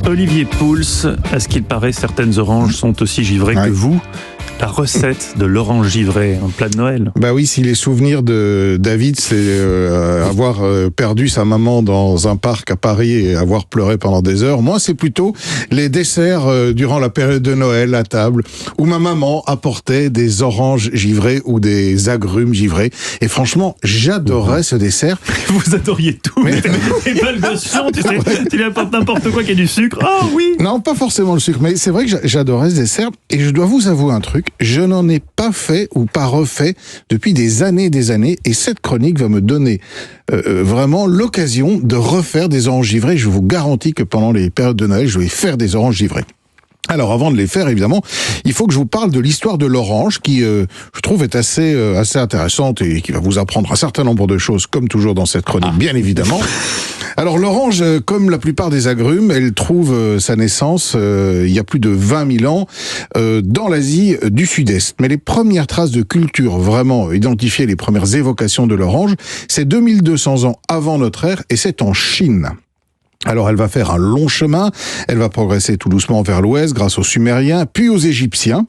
Olivier Pouls, à ce qu'il paraît, certaines oranges sont aussi givrées que vous. La recette de l'orange givrée, un plat de Noël. Bah oui, si les souvenirs de David, c'est avoir perdu sa maman dans un parc à Paris et avoir pleuré pendant des heures. Moi, c'est plutôt les desserts durant la période de Noël à table, où ma maman apportait des oranges givrées ou des agrumes givrés. Et franchement, j'adorais ce dessert. Vous adoriez tout. Mais pas le gossion, tu lui apportes n'importe quoi qui a du sucre. Oh oui. Non, pas forcément le sucre, mais c'est vrai que j'adorais ce dessert. Et je dois vous avouer un truc. Je n'en ai pas fait ou pas refait depuis des années et des années, et cette chronique va me donner vraiment l'occasion de refaire des oranges givrées. Je vous garantis que pendant les périodes de Noël, je vais faire des oranges givrées. Alors avant de les faire, évidemment, il faut que je vous parle de l'histoire de l'orange qui, je trouve, est assez intéressante et qui va vous apprendre un certain nombre de choses, comme toujours dans cette chronique, bien évidemment. Alors l'orange, comme la plupart des agrumes, elle trouve sa naissance il y a plus de 20 000 ans dans l'Asie du Sud-Est. Mais les premières traces de culture vraiment identifiées, les premières évocations de l'orange, c'est 2200 ans avant notre ère et c'est en Chine. Alors elle va faire un long chemin, elle va progresser tout doucement vers l'ouest grâce aux Sumériens, puis aux Égyptiens.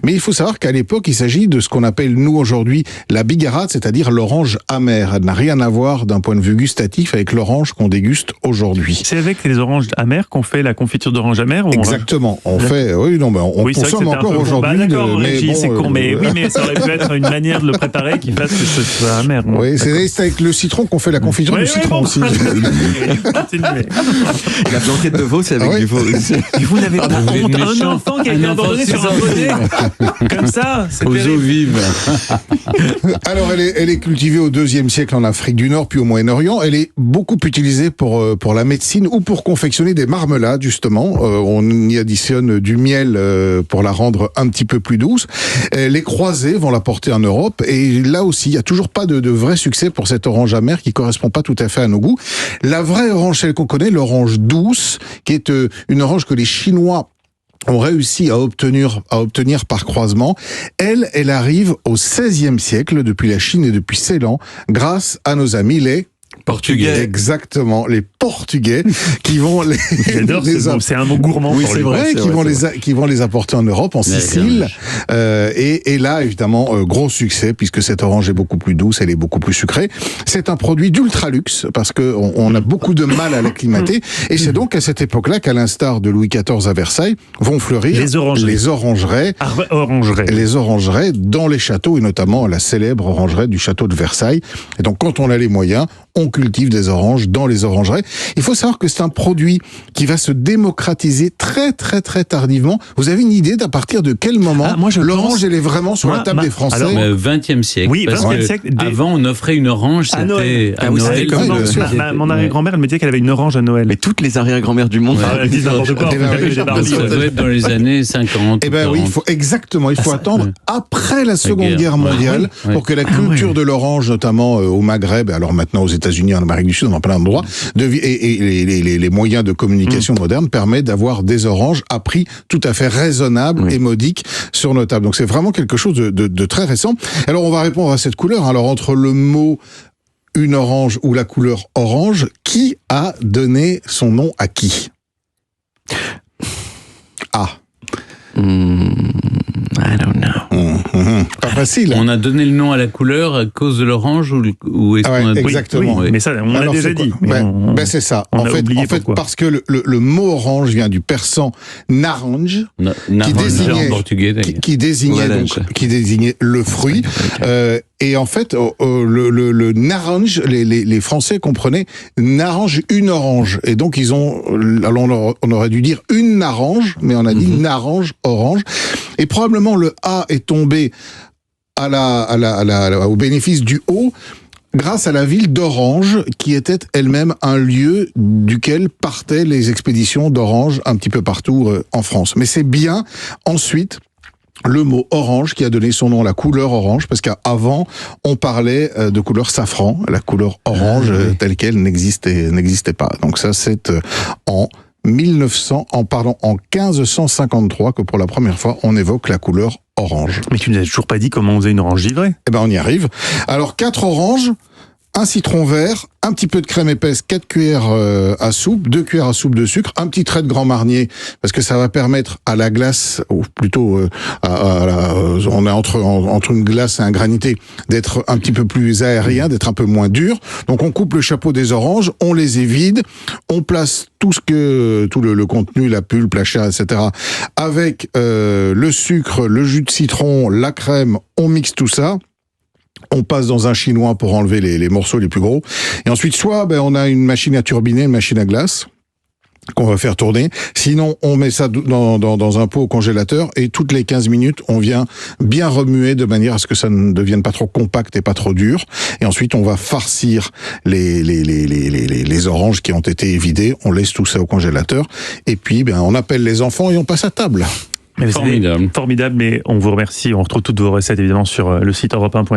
Mais il faut savoir qu'à l'époque, il s'agit de ce qu'on appelle nous aujourd'hui la bigarade, c'est-à-dire l'orange amère. Elle n'a rien à voir d'un point de vue gustatif avec l'orange qu'on déguste aujourd'hui. C'est avec les oranges amères qu'on fait la confiture d'orange amère ou Exactement. On fait, on consomme encore aujourd'hui. Bah, d'accord, c'est con, mais oui, mais ça aurait pu être une manière de le préparer qui fasse que ce soit amer. Oui, c'est avec le citron qu'on fait la confiture du citron aussi. La blanquette de veau, c'est avec du veau. Et vous n'avez pas honte, un enfant qui a été abandonné sur un poté comme ça, c'est aux eaux vives. Alors elle est cultivée au IIe siècle en Afrique du Nord puis au Moyen-Orient. Elle est beaucoup utilisée pour la médecine ou pour confectionner des marmelades justement. On y additionne du miel pour la rendre un petit peu plus douce. Les croisés vont la porter en Europe et là aussi il y a toujours pas de vrai succès pour cette orange amère qui correspond pas tout à fait à nos goûts. La vraie orange, celle qu'on connaît, l'orange douce, qui est une orange que les Chinois ont réussi à obtenir par croisement. Elle arrive au XVIe siècle, depuis la Chine et depuis Ceylan, grâce à nos amis les Portugais. Exactement, les Portugais qui vont les... J'adore, c'est un mot gourmand. Oui, c'est vrai, qui vont les apporter en Europe, en Sicile. Et là, évidemment, gros succès, puisque cette orange est beaucoup plus douce, elle est beaucoup plus sucrée. C'est un produit d'ultra luxe, parce que on a beaucoup de mal à l'acclimater. Et c'est donc à cette époque-là qu'à l'instar de Louis XIV à Versailles, vont fleurir les orangerais dans les châteaux, et notamment la célèbre orangeraie du château de Versailles. Et donc, quand on a les moyens, on cultive des oranges dans les orangerais. Il faut savoir que c'est un produit qui va se démocratiser très très très tardivement. Vous avez une idée d'à partir de quel moment l'orange elle est vraiment sur la table des Français? Alors, 20e siècle. Oui, 20e siècle. Avant, on offrait une orange, c'était à Noël. Mon arrière-grand-mère, elle me disait qu'elle avait une orange à Noël. Mais toutes les arrière-grand-mères du monde. Elles disent n'importe quoi. Ça doit être dans les années 50. Eh ben oui, il faut attendre après la Seconde Guerre mondiale pour que la culture de l'orange, notamment au Maghreb, alors maintenant aux États-Unis, en Amérique du Sud, dans plein d'endroits, et les moyens de communication modernes permettent d'avoir des oranges à prix tout à fait raisonnable et modique sur nos tables. Donc c'est vraiment quelque chose de très récent. Alors on va répondre à cette couleur. Alors entre le mot une orange ou la couleur orange, qui a donné son nom à qui? I don't know. Pas facile. On a donné le nom à la couleur à cause de l'orange ou est-ce qu'on a... Exactement. Oui, mais ça, on l'a déjà dit. C'est ça. En fait, parce que le mot orange vient du persan naranj, qui désignait le fruit. Et en fait, le naranj, les Français comprenaient naranj, une orange. Et donc alors on aurait dû dire une narange, mais on a dit naranj, orange. Et probablement le A est tombé au bénéfice du O, grâce à la ville d'Orange, qui était elle-même un lieu duquel partaient les expéditions d'orange un petit peu partout en France. Mais c'est bien ensuite le mot orange qui a donné son nom à la couleur orange, parce qu'avant on parlait de couleur safran, la couleur orange telle qu'elle n'existait pas. Donc ça c'est en 1553 que pour la première fois on évoque la couleur orange. Mais tu nous as toujours pas dit comment on faisait une orange givrée. Eh ben on y arrive. Alors 4 oranges un citron vert, un petit peu de crème épaisse, 4 cuillères à soupe, 2 cuillères à soupe de sucre, un petit trait de Grand Marnier, parce que ça va permettre à la glace, ou plutôt on est entre une glace et un granité, d'être un petit peu plus aérien, d'être un peu moins dur. Donc on coupe le chapeau des oranges, on les évide, on place tout le contenu, la pulpe, la chair, etc. avec le sucre, le jus de citron, la crème, on mixe tout ça. On passe dans un chinois pour enlever les morceaux les plus gros. Et ensuite, soit on a une machine à turbiner, une machine à glace qu'on va faire tourner. Sinon, on met ça dans un pot au congélateur et toutes les 15 minutes, on vient bien remuer de manière à ce que ça ne devienne pas trop compact et pas trop dur. Et ensuite, on va farcir les oranges qui ont été évidées. On laisse tout ça au congélateur. Et puis, on appelle les enfants et on passe à table. Formidable, mais on vous remercie. On retrouve toutes vos recettes évidemment sur le site europe1.fr.